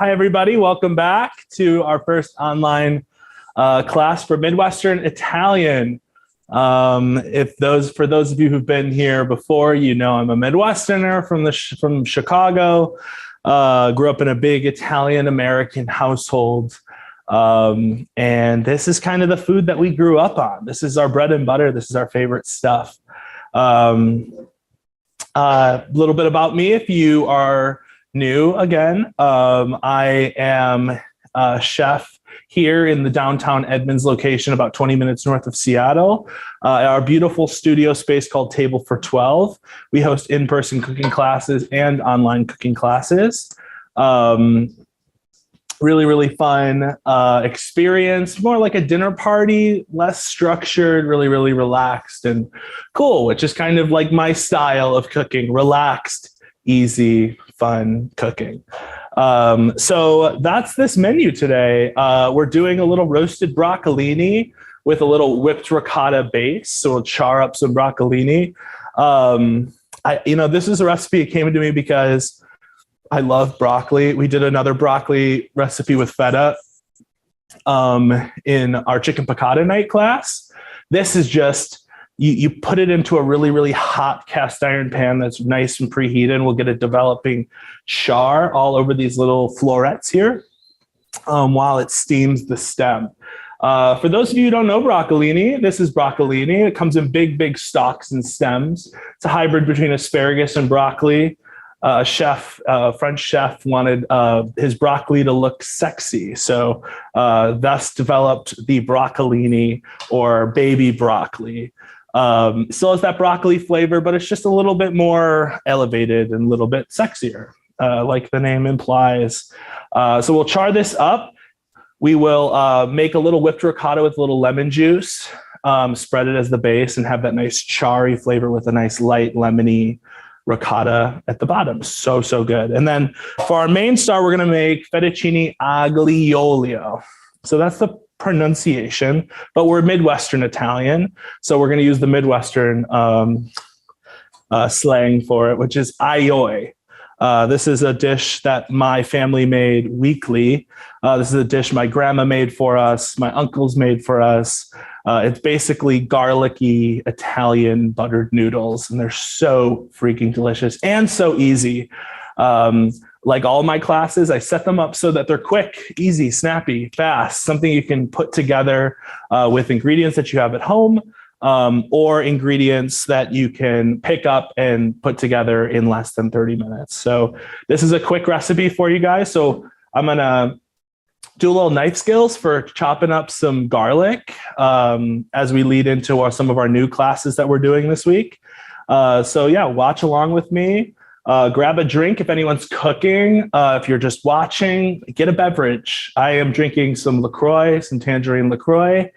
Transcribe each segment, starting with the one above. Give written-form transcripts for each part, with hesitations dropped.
Hi, everybody. Welcome back to our first online class for Midwestern Italian. For those of you who've been here before, you know I'm a Midwesterner from Chicago. Grew up in a big Italian-American household. And this is kind of the food that we grew up on. This is our bread and butter. This is our favorite stuff. A little bit about me if you are new again. I am a chef here in the downtown Edmonds location, about 20 minutes north of Seattle. Our beautiful studio space called Table for 12. We host in-person cooking classes and online cooking classes. Really, really fun experience, more like a dinner party, less structured, really, really relaxed and cool, which is kind of like my style of cooking, relaxed, easy, fun cooking. So that's this menu today. We're doing a little roasted broccolini with a little whipped ricotta base. So we'll char up some broccolini. This is a recipe that came to me because I love broccoli. We did another broccoli recipe with feta in our chicken piccata night class. This is just, you put it into a really, really hot cast iron pan that's nice and preheated, and we'll get a developing char all over these little florets here while it steams the stem. For those of you who don't know broccolini, this is broccolini. It comes in big, big stalks and stems. It's a hybrid between asparagus and broccoli. A French chef wanted his broccoli to look sexy. So thus developed the broccolini or baby broccoli. Still has that broccoli flavor, but it's just a little bit more elevated and a little bit sexier, like the name implies. So we'll char this up. We will make a little whipped ricotta with a little lemon juice, spread it as the base, and have that nice charry flavor with a nice light lemony ricotta at the bottom. So, so good. And then for our main star, we're going to make Fettucine Aglio. So that's the pronunciation, but we're Midwestern Italian. So we're going to use the Midwestern slang for it, which is aioi. This is a dish that my family made weekly. This is a dish my grandma made for us. My uncles made for us. It's basically garlicky Italian buttered noodles, and they're so freaking delicious and so easy. Like all my classes, I set them up so that they're quick, easy, snappy, fast, something you can put together with ingredients that you have at home or ingredients that you can pick up and put together in less than 30 minutes. So this is a quick recipe for you guys. So I'm going to do a little knife skills for chopping up some garlic as we lead into some of our new classes that we're doing this week. So yeah, watch along with me. Grab a drink if anyone's cooking. If you're just watching, get a beverage. I am drinking some LaCroix, some tangerine LaCroix.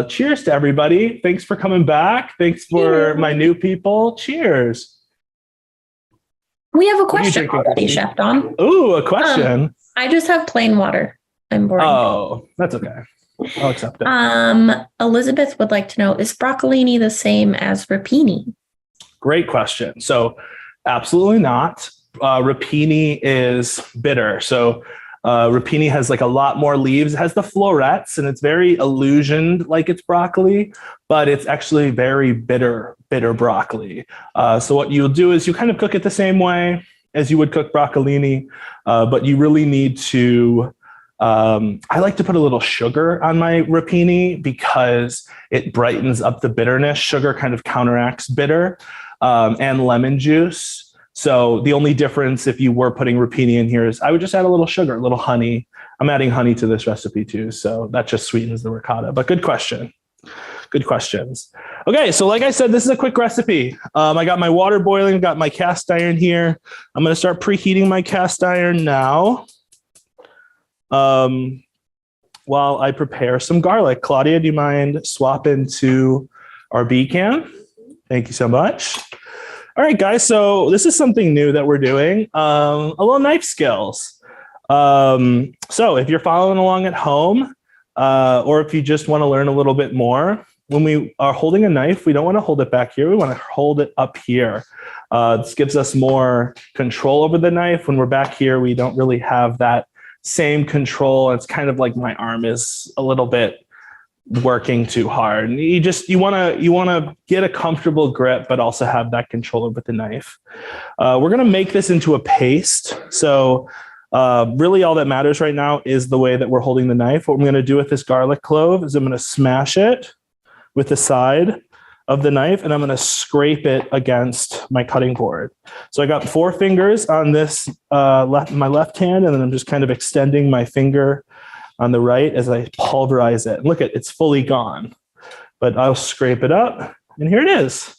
Cheers to everybody. Thanks for coming back. Thanks for my new people. Cheers. We have a question already, Chef Don. Ooh, a question. I just have plain water. I'm boring. Oh, that's okay. I'll accept it. Elizabeth would like to know, is broccolini the same as rapini? Great question. So absolutely not. Rapini is bitter. So rapini has like a lot more leaves. It has the florets, and it's very illusioned like it's broccoli, but it's actually very bitter broccoli. So what you'll do is you kind of cook it the same way as you would cook broccolini, but you really need to I like to put a little sugar on my rapini because it brightens up the bitterness. Sugar kind of counteracts bitter, and lemon juice. So the only difference if you were putting rapini in here is I would just add a little sugar, a little honey. I'm adding honey to this recipe too, so that just sweetens the ricotta. But good question. Good questions. Okay, so like I said, this is a quick recipe. I got my water boiling, got my cast iron here. I'm going to start preheating my cast iron now. While I prepare some garlic. Claudia, do you mind swapping to our B can? Thank you so much. All right, guys, so this is something new that we're doing, a little knife skills. So if you're following along at home, or if you just want to learn a little bit more, when we are holding a knife, we don't want to hold it back here. We want to hold it up here. This gives us more control over the knife. When we're back here, we don't really have that same control. It's kind of like my arm is a little bit working too hard. And you want to get a comfortable grip, but also have that control over the knife. We're going to make this into a paste. So really all that matters right now is the way that we're holding the knife. What I'm going to do with this garlic clove is I'm going to smash it with the side of the knife, and I'm going to scrape it against my cutting board. So I got 4 fingers on this my left hand, and then I'm just kind of extending my finger on the right as I pulverize it. Look at it's fully gone, but I'll scrape it up, and here it is.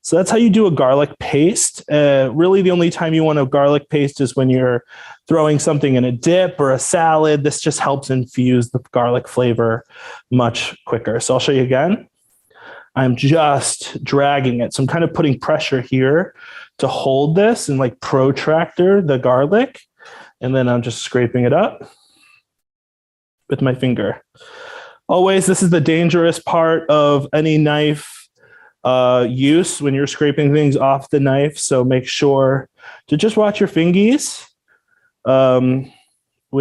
So that's how you do a garlic paste. Really, the only time you want a garlic paste is when you're throwing something in a dip or a salad. This just helps infuse the garlic flavor much quicker. So I'll show you again. I'm just dragging it. So I'm kind of putting pressure here to hold this and like protractor the garlic. And then I'm just scraping it up with my finger. Always, this is the dangerous part of any knife use when you're scraping things off the knife. So make sure to just watch your fingies when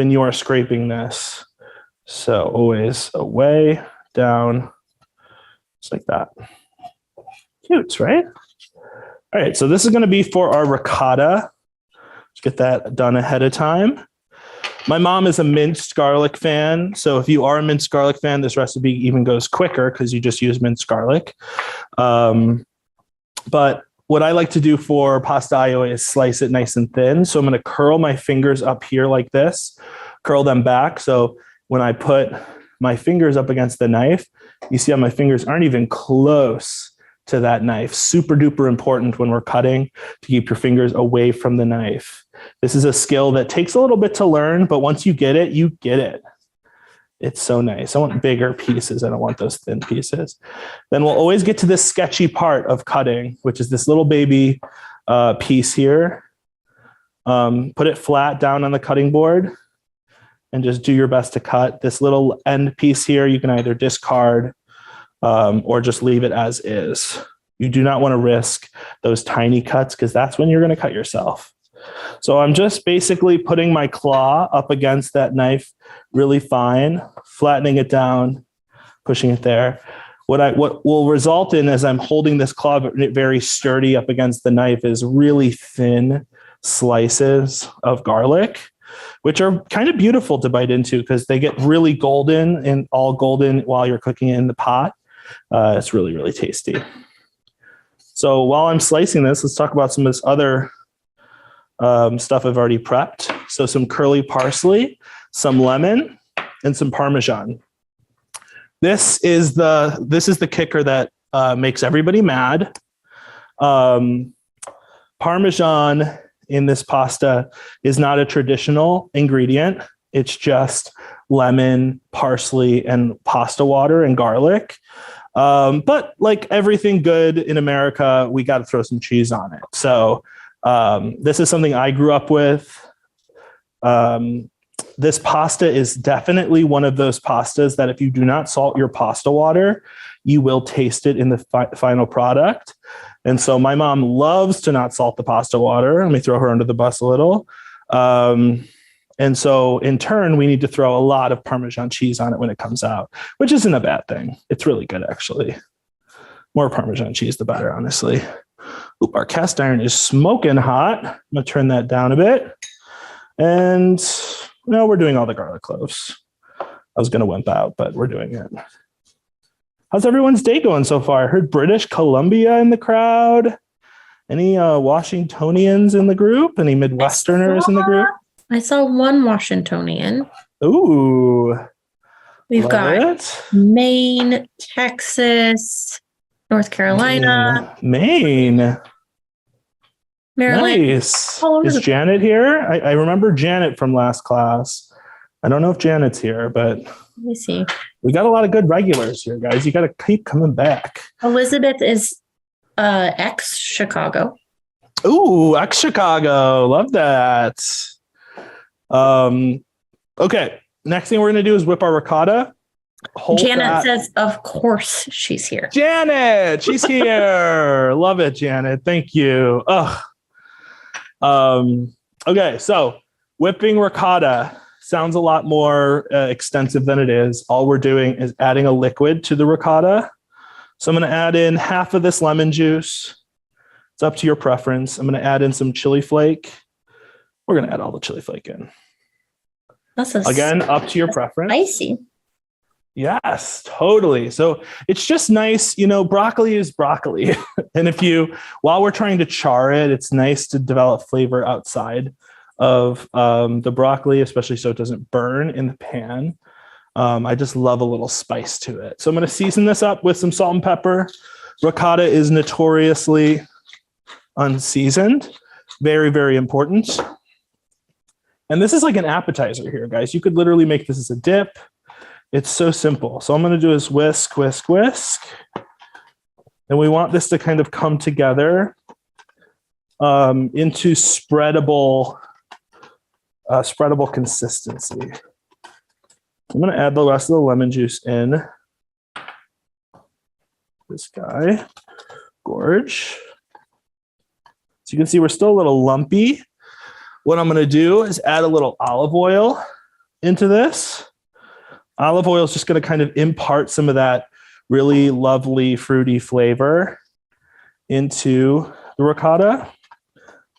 you are scraping this. So always away, down, just like that. Cute, right? All right, so this is going to be for our ricotta. Let's get that done ahead of time. My mom is a minced garlic fan. So if you are a minced garlic fan, this recipe even goes quicker because you just use minced garlic. But what I like to do for pasta aglio is slice it nice and thin. So I'm going to curl my fingers up here like this, curl them back. So when I put my fingers up against the knife, you see how my fingers aren't even close to that knife. Super duper important when we're cutting to keep your fingers away from the knife. This is a skill that takes a little bit to learn, but once you get it, you get it. It's so nice. I want bigger pieces. I don't want those thin pieces. Then we'll always get to this sketchy part of cutting, which is this little baby piece here. Put it flat down on the cutting board and just do your best to cut. This little end piece here, you can either discard or just leave it as is. You do not want to risk those tiny cuts because that's when you're going to cut yourself. So I'm just basically putting my claw up against that knife really fine, flattening it down, pushing it there. What will result in as I'm holding this claw very sturdy up against the knife is really thin slices of garlic, which are kind of beautiful to bite into because they get really golden and all golden while you're cooking it in the pot. It's really, really tasty. So while I'm slicing this, let's talk about some of this other stuff I've already prepped. So some curly parsley, some lemon, and some Parmesan. This is the kicker that makes everybody mad. Parmesan in this pasta is not a traditional ingredient. It's just lemon, parsley, and pasta water and garlic. But like everything good in America, we got to throw some cheese on it. So this is something I grew up with. This pasta is definitely one of those pastas that if you do not salt your pasta water, you will taste it in the final product. And so my mom loves to not salt the pasta water. Let me throw her under the bus a little. And so in turn, we need to throw a lot of Parmesan cheese on it when it comes out, which isn't a bad thing. It's really good, actually. More Parmesan cheese, the better, honestly. Oop, our cast iron is smoking hot. I'm going to turn that down a bit. And no, we're doing all the garlic cloves. I was going to wimp out, but we're doing it. How's everyone's day going so far? I heard British Columbia in the crowd. Any Washingtonians in the group? Any Midwesterners in the group? I saw one Washingtonian. Ooh. We've got Maine, Texas, North Carolina. Maine. Maryland. Nice. Is Janet here? I remember Janet from last class. I don't know if Janet's here, but let me see. We got a lot of good regulars here, guys. You got to keep coming back. Elizabeth is ex-Chicago. Ooh, ex-Chicago. Love that. Okay. Next thing we're going to do is whip our ricotta. Janet says, of course she's here. Janet, she's here. Love it, Janet. Thank you. Okay, so whipping ricotta. sounds a lot more extensive than it is. All we're doing is adding a liquid to the ricotta. So I'm going to add in half of this lemon juice. It's up to your preference. I'm going to add in some chili flake. We're going to add all the chili flake in. Again, up to your preference. Spicy. Yes, totally. So it's just nice, broccoli is broccoli. And while we're trying to char it, it's nice to develop flavor outside of the broccoli, especially so it doesn't burn in the pan. I just love a little spice to it. So I'm going to season this up with some salt and pepper. Ricotta is notoriously unseasoned. Very, very important. And this is like an appetizer here, guys. You could literally make this as a dip. It's so simple. So I'm going to do is whisk, whisk, whisk. And we want this to kind of come together into spreadable consistency. I'm going to add the rest of the lemon juice in. This guy, gorge. So you can see we're still a little lumpy. What I'm going to do is add a little olive oil into this. Olive oil is just going to kind of impart some of that really lovely fruity flavor into the ricotta,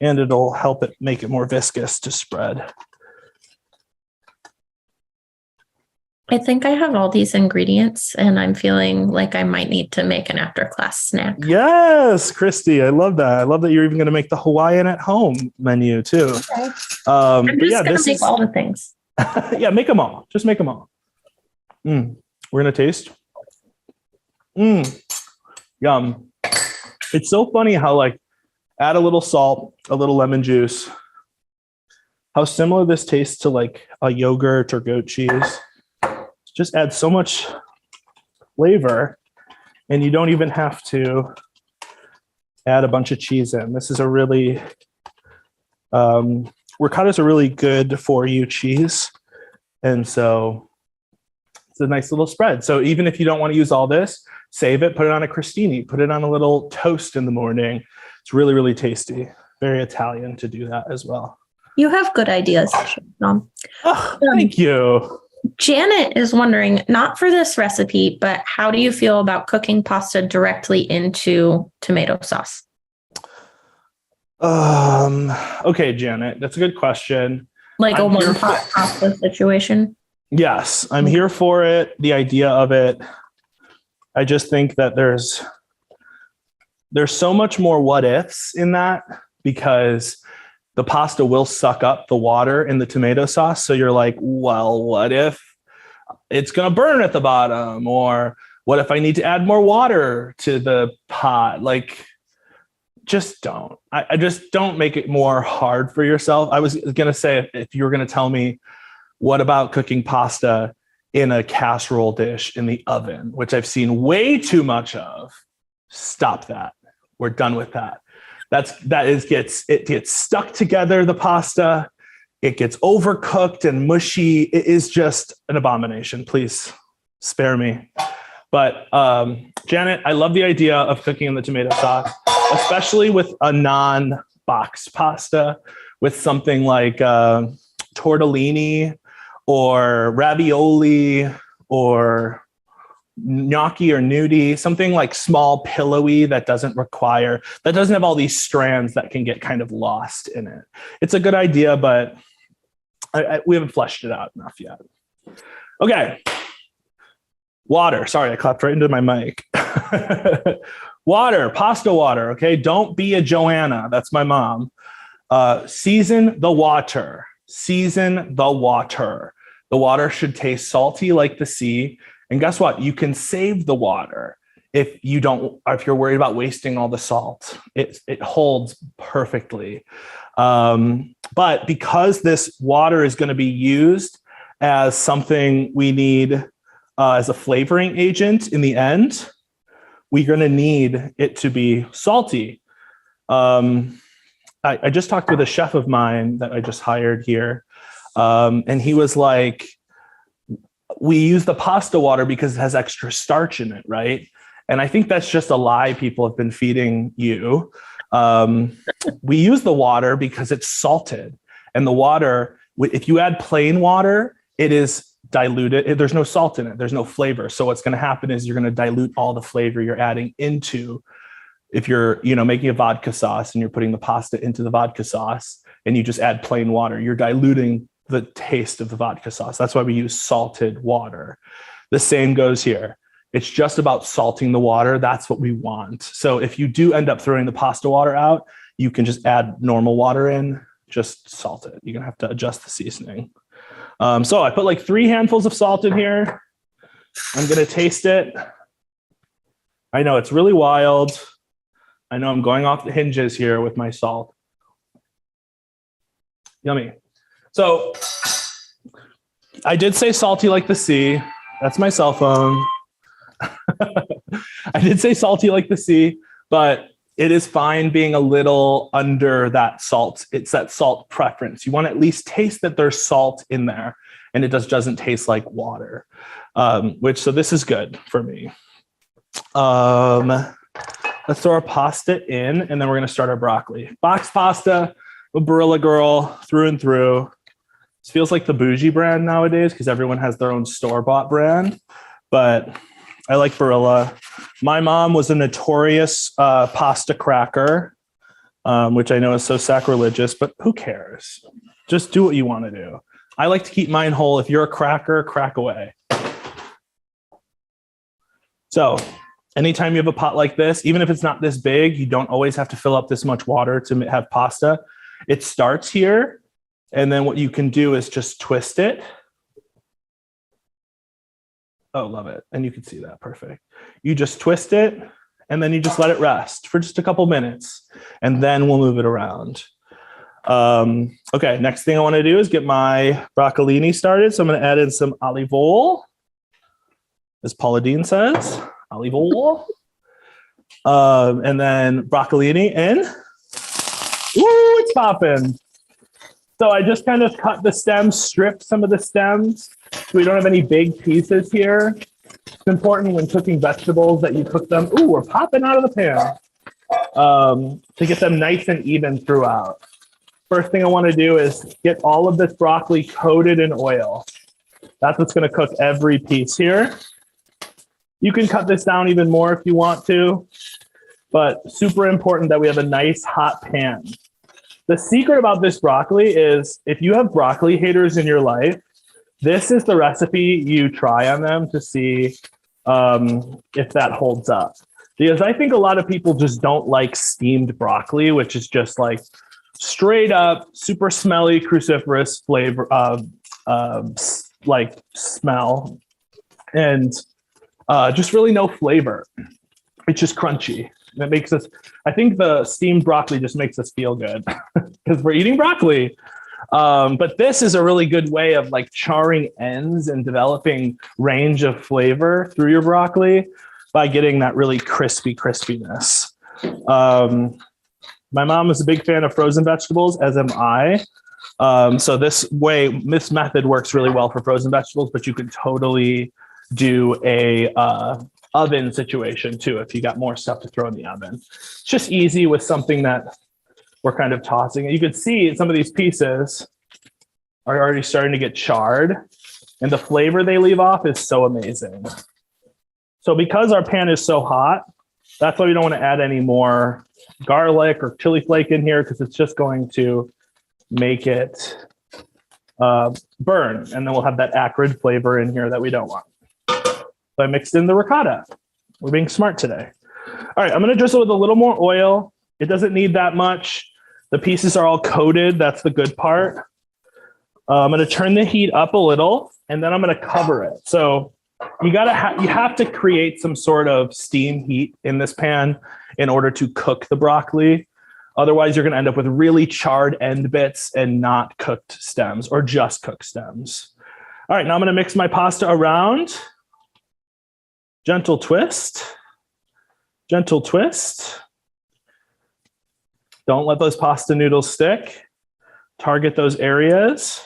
and it'll help it make it more viscous to spread. I think I have all these ingredients and I'm feeling like I might need to make an after class snack. Yes, Christy, I love that. I love that you're even going to make the Hawaiian at home menu too. Okay. I'm just going to make all the things. Yeah, make them all. Just make them all. We're going to taste. Yum. It's so funny how add a little salt, a little lemon juice, how similar this tastes to like a yogurt or goat cheese. Just add so much flavor and you don't even have to add a bunch of cheese in. This is a really, ricotta is a really good for you cheese. And so it's a nice little spread. So even if you don't want to use all this, save it, put it on a crostini, put it on a little toast in the morning. It's really, really tasty. Very Italian to do that as well. You have good ideas, Mom. Oh, thank you. Janet is wondering, not for this recipe, but how do you feel about cooking pasta directly into tomato sauce? Okay, Janet, that's a good question. Like a one-pot pasta situation? Yes, I'm here for it. The idea of it. I just think that there's so much more what ifs in that, because the pasta will suck up the water in the tomato sauce. So you're like, well, what if it's going to burn at the bottom? Or what if I need to add more water to the pot? Like, just don't. I just don't make it more hard for yourself. I was going to say, if you were going to tell me, what about cooking pasta in a casserole dish in the oven, which I've seen way too much of, stop that. We're done with that. It gets stuck together, the pasta. It gets overcooked and mushy. It is just an abomination. Please spare me. But Janet, I love the idea of cooking in the tomato sauce, especially with a non-boxed pasta, with something like tortellini or ravioli or gnocchi or gnudi, something like small, pillowy that doesn't have all these strands that can get kind of lost in it. It's a good idea, but we haven't fleshed it out enough yet. Okay. Water. Sorry, I clapped right into my mic. Water, pasta water. Okay. Don't be a Joanna. That's my mom. Season the water. Season the water. The water should taste salty like the sea. And guess what? You can save the water if you're worried about wasting all the salt. It holds perfectly. But because this water is going to be used as something we need as a flavoring agent in the end, we're going to need it to be salty. I just talked with a chef of mine that I just hired here. And he was like, we use the pasta water because it has extra starch in it, right? And I think that's just a lie people have been feeding you. We use the water because it's salted, and the water If you add plain water, it is diluted. There's no salt in it. There's no flavor. So what's going to happen is you're going to dilute all the flavor you're adding into. If you're, making a vodka sauce and you're putting the pasta into the vodka sauce and you just add plain water, you're diluting the taste of the vodka sauce. That's why we use salted water. The same goes here. It's just about salting the water. That's what we want. So if you do end up throwing the pasta water out, you can just add normal water in, just salt it. You're going to have to adjust the seasoning. So I put like 3 handfuls of salt in here. I'm going to taste it. I know it's really wild. I know I'm going off the hinges here with my salt. Yummy. So I did say salty like the sea. That's my cell phone. I did say salty like the sea, but it is fine being a little under that salt. It's that salt preference. You want to at least taste that there's salt in there and it doesn't taste like water, so this is good for me. Let's throw our pasta in and then we're going to start our broccoli. Box pasta, a Barilla girl through and through. This feels like the bougie brand nowadays because everyone has their own store-bought brand, but I like Barilla. My mom was a notorious pasta cracker, which I know is so sacrilegious, but who cares? Just do what you want to do. I like to keep mine whole. If you're a cracker, crack away. So anytime you have a pot like this, even if it's not this big, you don't always have to fill up this much water to have pasta. It starts here, and then what you can do is just twist it. Oh, love it. And you can see that. Perfect. You just twist it and then you just let it rest for just a couple minutes and then we'll move it around. Okay. Next thing I want to do is get my broccolini started. So I'm going to add in some olive oil, as Paula Deen says, olive oil. And then broccolini in. Ooh, it's popping. So I just kind of cut the stems, stripped some of the stems so we don't have any big pieces here. It's important when cooking vegetables that you cook them. Ooh, we're popping out of the pan to get them nice and even throughout. First thing I want to do is get all of this broccoli coated in oil. That's what's going to cook every piece here. You can cut this down even more if you want to, but super important that we have a nice hot pan. The secret about this broccoli is if you have broccoli haters in your life, this is the recipe you try on them to see if that holds up. Because I think a lot of people just don't like steamed broccoli, which is just like straight up, super smelly, cruciferous flavor, like smell, and just really no flavor. It's just crunchy. That makes us, I think the steamed broccoli just makes us feel good because we're eating broccoli. But this is a really good way of like charring ends and developing range of flavor through your broccoli by getting that really crispy crispiness. My mom is a big fan of frozen vegetables, as am I. So this method works really well for frozen vegetables, but you could totally do a oven situation too if you got more stuff to throw in the oven. It's just easy with something that we're kind of tossing. You can see some of these pieces are already starting to get charred, and the flavor they leave off is so amazing. So because our pan is so hot, that's why we don't want to add any more garlic or chili flake in here, because it's just going to make it burn, and then we'll have that acrid flavor in here that we don't want. So I mixed in the ricotta. We're being smart today. All right, I'm going to drizzle with a little more oil. It doesn't need that much. The pieces are all coated. That's the good part. I'm going to turn the heat up a little, and then I'm going to cover it. So you have to create some sort of steam heat in this pan in order to cook the broccoli. Otherwise, you're going to end up with really charred end bits and not cooked stems, or just cooked stems. All right, now I'm going to mix my pasta around. Gentle twist, gentle twist. Don't let those pasta noodles stick. Target those areas.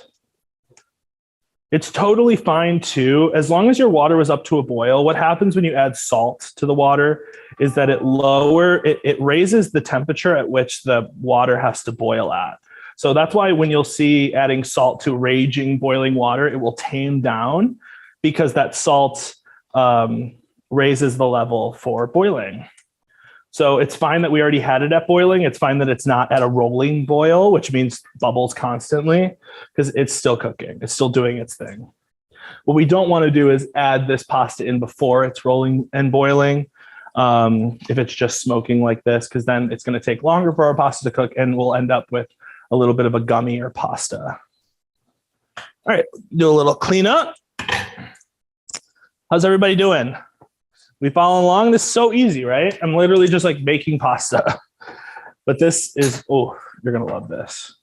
It's totally fine too, as long as your water was up to a boil. What happens when you add salt to the water is that it raises the temperature at which the water has to boil at. So that's why when you'll see adding salt to raging boiling water, it will tame down because that salt raises the level for boiling. So it's fine that we already had it at boiling. It's fine that it's not at a rolling boil, which means bubbles constantly, because it's still cooking. It's still doing its thing. What we don't want to do is add this pasta in before it's rolling and boiling. If it's just smoking like this, because then it's going to take longer for our pasta to cook and we'll end up with a little bit of a gummier pasta. All right, do a little cleanup. How's everybody doing? We following along? This is so easy, right? I'm literally just like making pasta. But this is, oh, you're going to love this.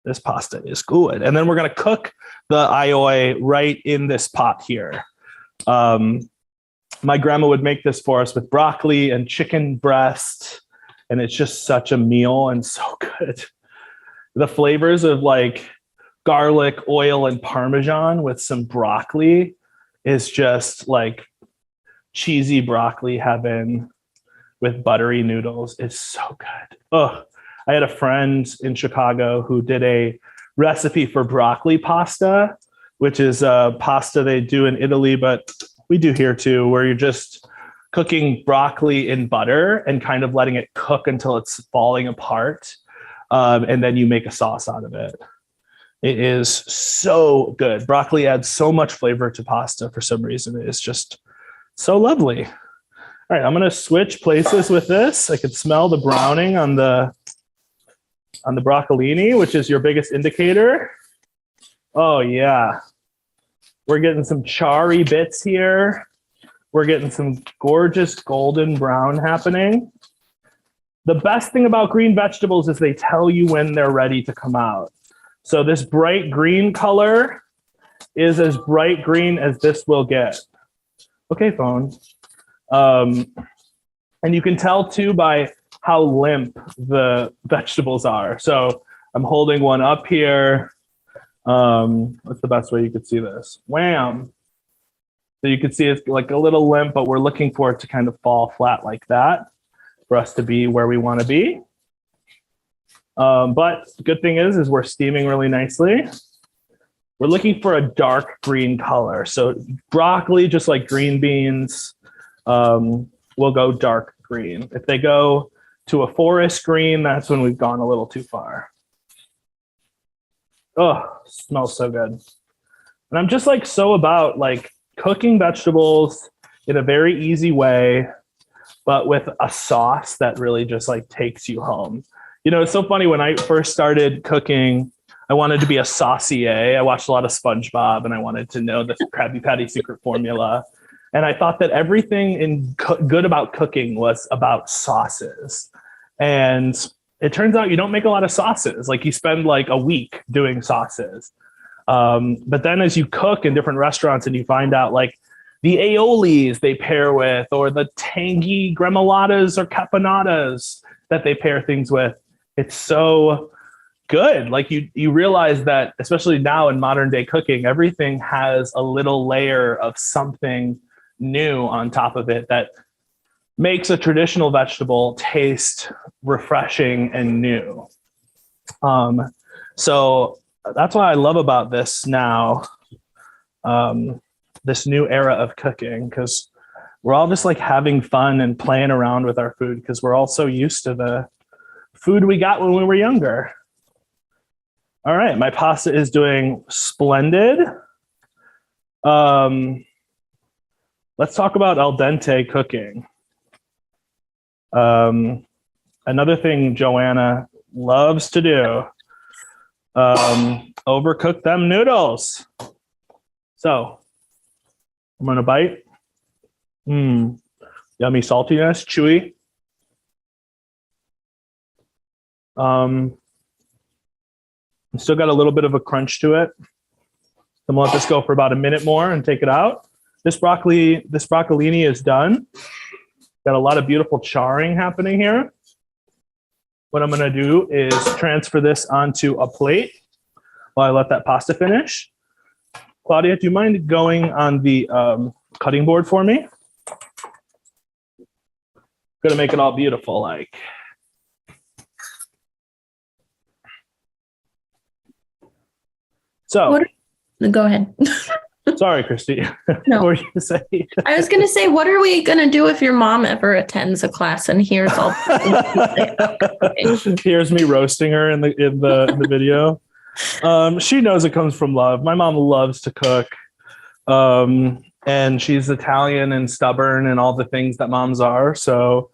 This pasta is good. And then we're going to cook the aioli right in this pot here. My grandma would make this for us with broccoli and chicken breast. And it's just such a meal and so good. The flavors of like garlic, oil, and Parmesan with some broccoli is just like cheesy broccoli heaven with buttery noodles. It's so good. Oh, I had a friend in Chicago who did a recipe for broccoli pasta, which is a pasta they do in Italy, but we do here too, where you're just cooking broccoli in butter and kind of letting it cook until it's falling apart. And then you make a sauce out of it. It is so good. Broccoli adds so much flavor to pasta for some reason. It is just so lovely. All right, I'm going to switch places with this. I could smell the browning on the broccolini, which is your biggest indicator. Oh, yeah. We're getting some charry bits here. We're getting some gorgeous golden brown happening. The best thing about green vegetables is they tell you when they're ready to come out. So this bright green color is as bright green as this will get. Okay, phone. And you can tell too by how limp the vegetables are. So I'm holding one up here. What's the best way you could see this? Wham! So you can see it's like a little limp, but we're looking for it to kind of fall flat like that for us to be where we want to be. But the good thing is we're steaming really nicely. We're looking for a dark green color. So broccoli, just like green beans, will go dark green. If they go to a forest green, that's when we've gone a little too far. Oh, smells so good. And I'm just like so about like cooking vegetables in a very easy way, but with a sauce that really just like takes you home. You know, it's so funny when I first started cooking, I wanted to be a saucier. I watched a lot of SpongeBob and I wanted to know the Krabby Patty secret formula. And I thought that everything good about cooking was about sauces. And it turns out you don't make a lot of sauces. Like you spend like a week doing sauces. But then as you cook in different restaurants and you find out like the aiolis they pair with, or the tangy gremolatas or capanadas that they pair things with, it's so good. Like you realize that, especially now in modern day cooking, everything has a little layer of something new on top of it that makes a traditional vegetable taste refreshing and new. So that's what I love about this now, this new era of cooking, because we're all just like having fun and playing around with our food because we're all so used to the food we got when we were younger. All right, my pasta is doing splendid. Let's talk about al dente cooking. Another thing Joanna loves to do, overcook them noodles. So I'm gonna bite. Yummy saltiness, chewy. Still got a little bit of a crunch to it. I'm gonna let this go for about a minute more and take it out. This broccolini is done. Got a lot of beautiful charring happening here. What I'm gonna do is transfer this onto a plate while I let that pasta finish. Claudia, do you mind going on the cutting board for me? Gonna make it all beautiful, like. So, Go ahead. sorry, Christy. No. What were you going to say? I was going to say, what are we going to do if your mom ever attends a class and hears all Here's me roasting her in the video. She knows it comes from love. My mom loves to cook. And she's Italian and stubborn and all the things that moms are. So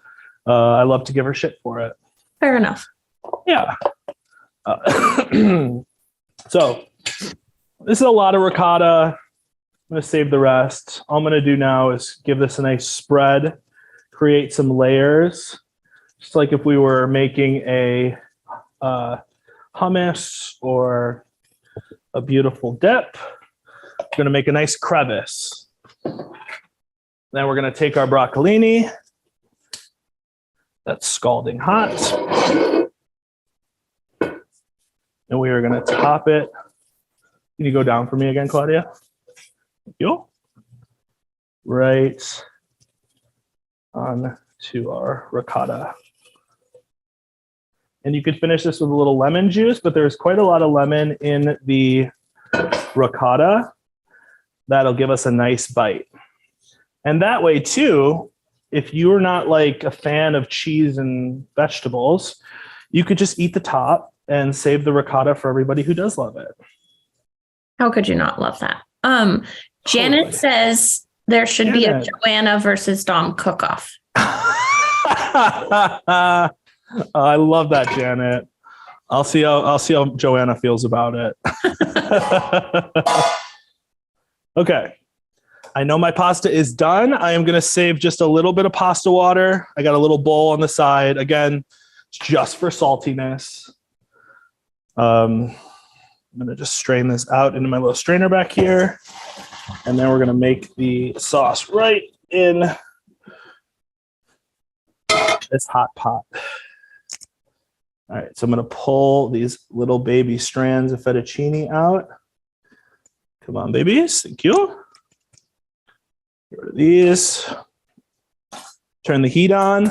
I love to give her shit for it. Fair enough. Yeah. So this is a lot of ricotta. I'm going to save the rest. All I'm going to do now is give this a nice spread, create some layers, just like if we were making a hummus or a beautiful dip. I'm going to make a nice crevice. Then we're going to take our broccolini. That's scalding hot. And we are going to top it. Can you go down for me again, Claudia? Thank you. Right on to our ricotta. And you could finish this with a little lemon juice, but there's quite a lot of lemon in the ricotta. That'll give us a nice bite. And that way too, if you're not like a fan of cheese and vegetables, you could just eat the top and save the ricotta for everybody who does love it. How could you not love that? Janet says there should be a Joanna versus Dom cook-off. I love that, Janet. I'll see how Joanna feels about it. Okay. I know my pasta is done. I am going to save just a little bit of pasta water. I got a little bowl on the side. Again, just for saltiness. I'm going to just strain this out into my little strainer back here. And then we're going to make the sauce right in this hot pot. All right, so I'm going to pull these little baby strands of fettuccine out. Come on, babies. Thank you. Get rid of these. Turn the heat on.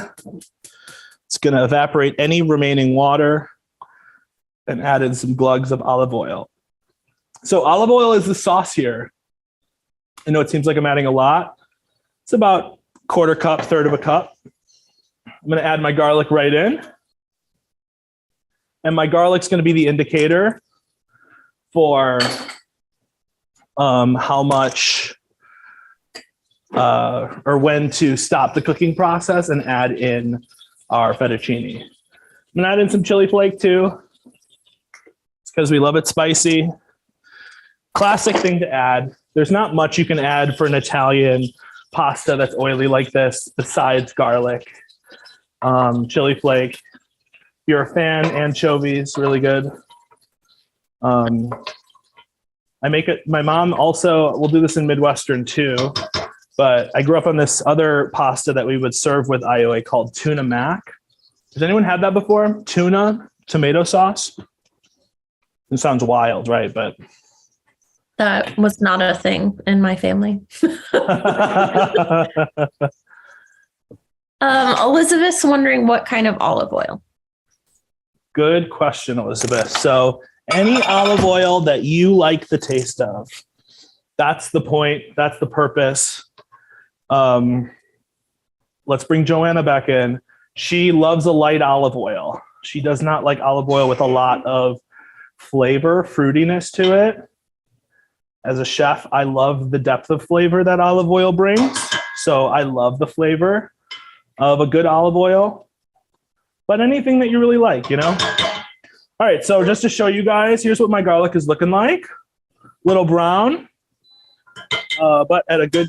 It's going to evaporate any remaining water and add in some glugs of olive oil. So olive oil is the sauce here. I know it seems like I'm adding a lot. It's about quarter cup, third of a cup. I'm going to add my garlic right in. And my garlic's going to be the indicator for how much or when to stop the cooking process and add in our fettuccine. I'm going to add in some chili flake too. It's because we love it spicy. Classic thing to add. There's not much you can add for an Italian pasta that's oily like this besides garlic. Chili flake. If you're a fan, anchovies, really good. I make it, my mom also will do this in Midwestern too, but I grew up on this other pasta that we would serve with aioli called tuna mac. Has anyone had that before? Tuna, tomato sauce? It sounds wild, right? But that was not a thing in my family. Elizabeth's wondering what kind of olive oil. Good question, Elizabeth. So any olive oil that you like the taste of, that's the point. That's the purpose. Let's bring Joanna back in. She loves a light olive oil. She does not like olive oil with a lot of flavor, fruitiness to it. As a chef, I love the depth of flavor that olive oil brings. So I love the flavor of a good olive oil, but anything that you really like, you know? All right, so just to show you guys, here's what my garlic is looking like. Little brown, but at a good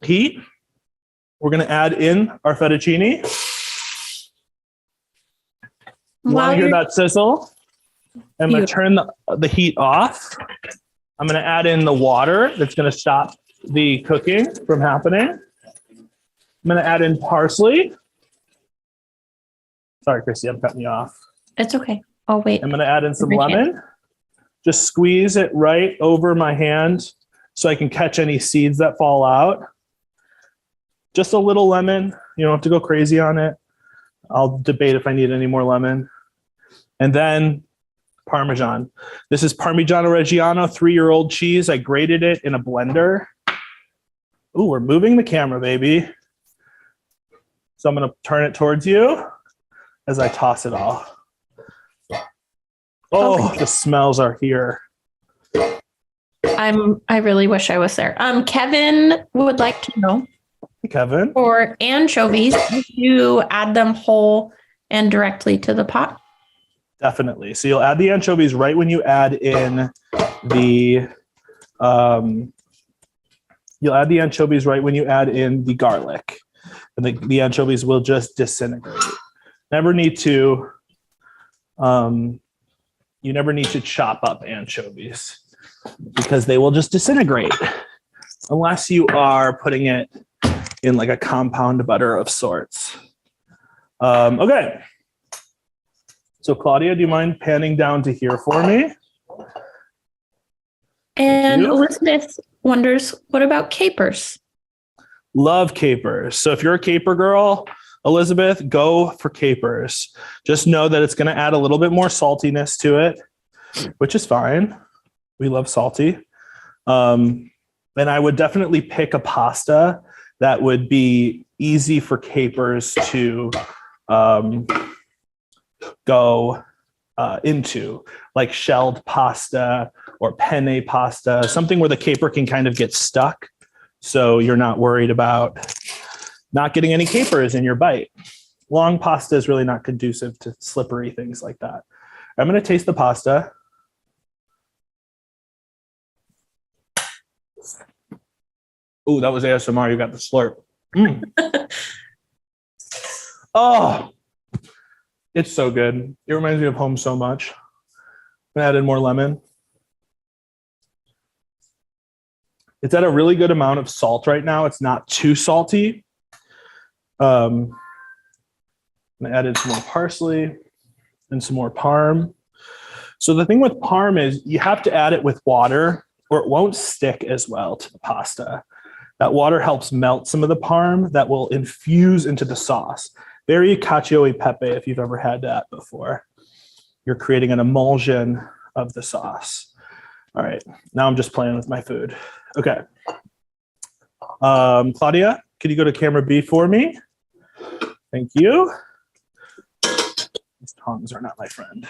heat. We're gonna add in our fettuccine. You wanna hear that sizzle? I'm gonna turn the heat off. I'm gonna add in the water that's gonna stop the cooking from happening. I'm gonna add in parsley. Sorry, Christy, I'm cutting you off. It's okay. Oh, wait. I'm gonna add in some lemon. Just squeeze it right over my hand so I can catch any seeds that fall out. Just a little lemon. You don't have to go crazy on it. I'll debate if I need any more lemon. And then Parmesan. This is Parmigiano Reggiano, 3-year-old cheese. I grated it in a blender. Ooh, we're moving the camera, baby. So I'm going to turn it towards you as I toss it all. Oh, okay. The smells are here. I really wish I was there. Kevin would like to know. Kevin? For anchovies, you add them whole and directly to the pot? Definitely. So you'll add the anchovies right when you add in the garlic. And the anchovies will just disintegrate. Never need to you never need to chop up anchovies because they will just disintegrate unless you are putting it in like a compound butter of sorts. Okay. So Claudia, do you mind panning down to here for me? And Elizabeth wonders, what about capers? Love capers. So if you're a caper girl, Elizabeth, go for capers. Just know that it's going to add a little bit more saltiness to it, which is fine. We love salty. And I would definitely pick a pasta that would be easy for capers to go into, like shelled pasta or penne pasta, something where the caper can kind of get stuck. So you're not worried about not getting any capers in your bite. Long pasta is really not conducive to slippery things like that. I'm going to taste the pasta. Oh, that was ASMR. You got the slurp. Oh, it's so good. It reminds me of home so much. I added more lemon. It's at a really good amount of salt right now. It's not too salty. I added some more parsley and some more parm. So the thing with parm is you have to add it with water or it won't stick as well to the pasta. That water helps melt some of the parm that will infuse into the sauce. Very cacio e pepe if you've ever had that before. You're creating an emulsion of the sauce. All right, now I'm just playing with my food. Okay. Claudia, could you go to camera B for me? Thank you. These tongs are not my friend.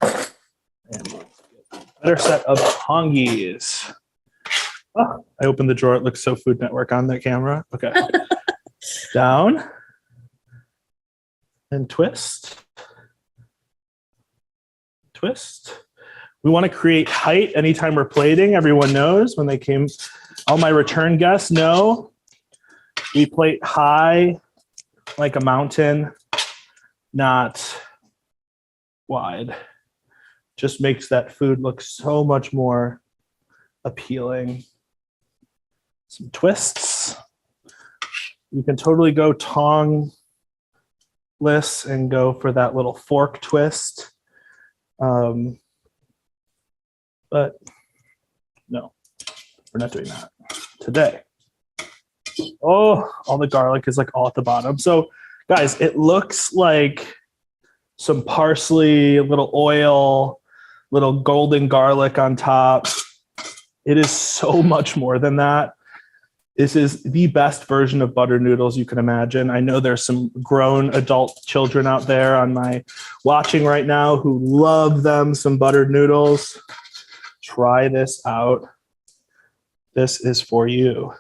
And better set of tongies. Oh, I opened the drawer. It looks so Food Network on that camera. Okay. Down. And twist. Twist. We want to create height anytime we're plating. Everyone knows when they came, all my return guests know we plate high like a mountain, not wide. Just makes that food look so much more appealing. Some twists. You can totally go tongless and go for that little fork twist. But no, we're not doing that today. Oh, all the garlic is like all at the bottom. So guys, it looks like some parsley, a little oil, little golden garlic on top. It is so much more than that. This is the best version of butter noodles you can imagine. I know there's some grown adult children out there on my watching right now who love them some buttered noodles. Try this out. This is for you.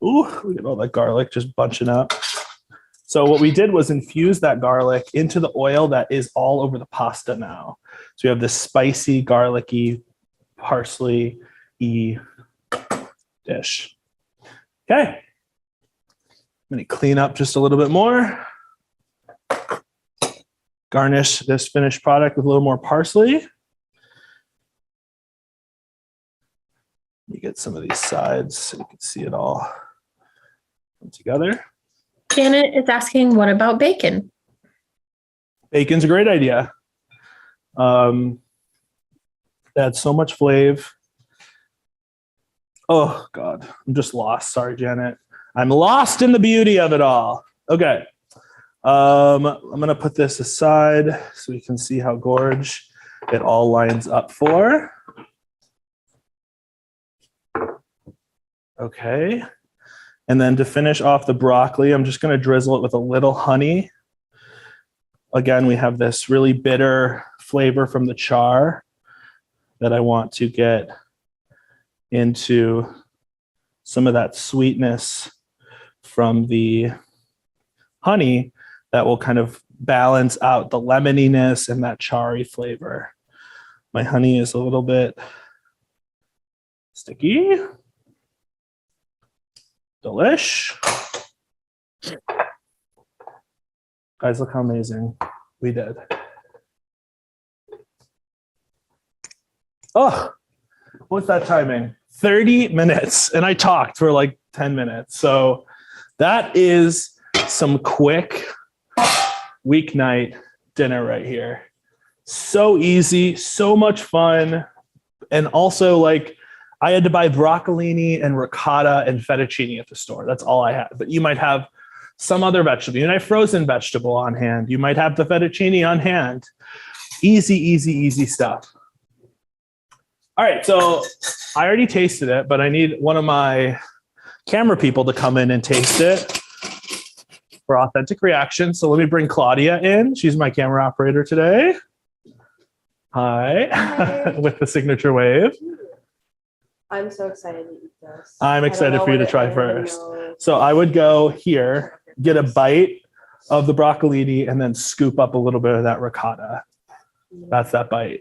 Ooh, look at all that garlic just bunching up. So what we did was infuse that garlic into the oil that is all over the pasta now. So we have this spicy, garlicky, parsley-y dish. Okay. I'm going to clean up just a little bit more. Garnish this finished product with a little more parsley. You get some of these sides so you can see it all together. Janet is asking, what about bacon? Bacon's a great idea. Adds so much flavor. Oh, God. I'm just lost. Sorry, Janet. I'm lost in the beauty of it all. Okay. I'm going to put this aside so we can see how gorge it all lines up for. Okay. And then to finish off the broccoli, I'm just going to drizzle it with a little honey. Again, we have this really bitter flavor from the char that I want to get into some of that sweetness from the honey that will kind of balance out the lemoniness and that charry flavor. My honey is a little bit sticky. Delish. Guys, look how amazing we did. Oh, what's that timing? 30 minutes. And I talked for like 10 minutes. So that is some quick weeknight dinner right here. So easy, so much fun. And also, like, I had to buy broccolini and ricotta and fettuccine at the store. That's all I had. But you might have some other vegetable. You might have frozen vegetable on hand. You might have the fettuccine on hand. Easy, easy, easy stuff. All right, so I already tasted it, but I need one of my camera people to come in and taste it for authentic reaction. So let me bring Claudia in. She's my camera operator today. Hi. With the signature wave. I'm so excited to eat this. I'm excited for you to try first. So I would go here, get a bite of the broccolini, and then scoop up a little bit of that ricotta. That's that bite.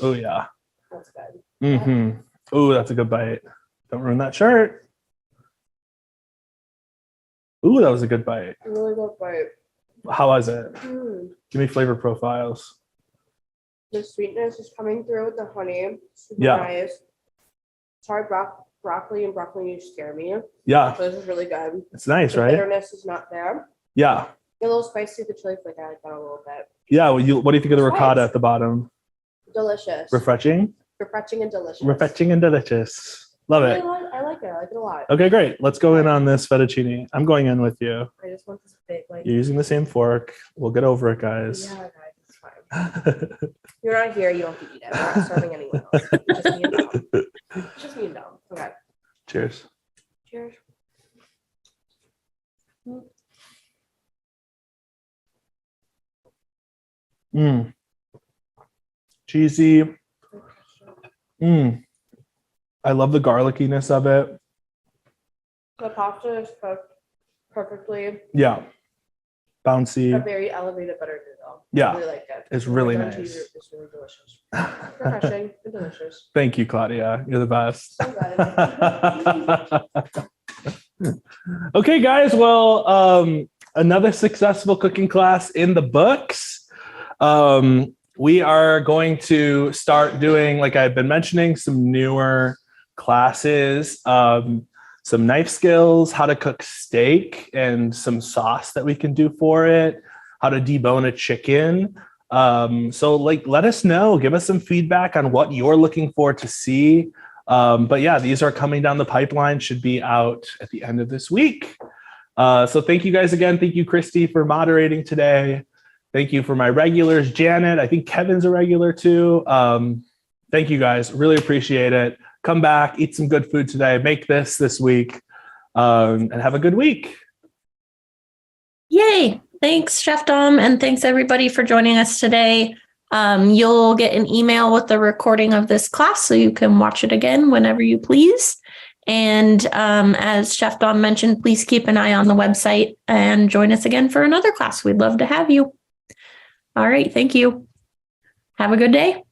Oh, yeah. That's good. Mm-hmm. Oh, that's a good bite. Don't ruin that shirt. Ooh, that was a good bite. Really good bite. How was it? Give me flavor profiles. The sweetness is coming through with the honey. Super Yeah. nice. Sorry, broccoli and broccolini scare me. Yeah, So this is really good. it's nice, The right? bitterness is not there. Yeah. A little spicy, the chili flake, I like that a little bit. Yeah, what do you think of the It's ricotta nice. at the bottom? Delicious. Refreshing? Refreshing and delicious. Refreshing and delicious. Love I it. like it. I like it a lot. Okay, great. Let's go in on this fettuccine. I'm going in with you. I just want this big, like, You're using the same fork. We'll get over it, guys. yeah, guys, it's fine. You're not here, you don't have to eat it. We're not serving anyone else. It's just me and Dom. It's just me and Dom. Okay. Cheers. Cheers. Mm. Cheesy. Mm. I love the garlickiness of it. The pasta is cooked perfectly. Yeah. A Bouncy. very elevated butter noodle. Yeah. I really like it. It's really Done nice. cheese is really delicious. Refreshing and delicious. Thank you, Claudia. You're the best. So good. Okay, guys. Well, another successful cooking class in the books. We are going to start doing, like I've been mentioning, some newer classes, some knife skills, how to cook steak, and some sauce that we can do for it, how to debone a chicken. So like, let us know, give us some feedback on what you're looking for to see. But yeah, these are coming down the pipeline, should be out at the end of this week. So thank you guys again. Thank you, Christy, for moderating today. Thank you for my regulars, Janet. I think Kevin's a regular too. Thank you guys. Really appreciate it. Come back, eat some good food today. Make this week, and have a good week. Yay. Thanks, Chef Dom. And thanks everybody for joining us today. You'll get an email with the recording of this class so you can watch it again whenever you please. And as Chef Dom mentioned, please keep an eye on the website and join us again for another class. We'd love to have you. All right. Thank you. Have a good day.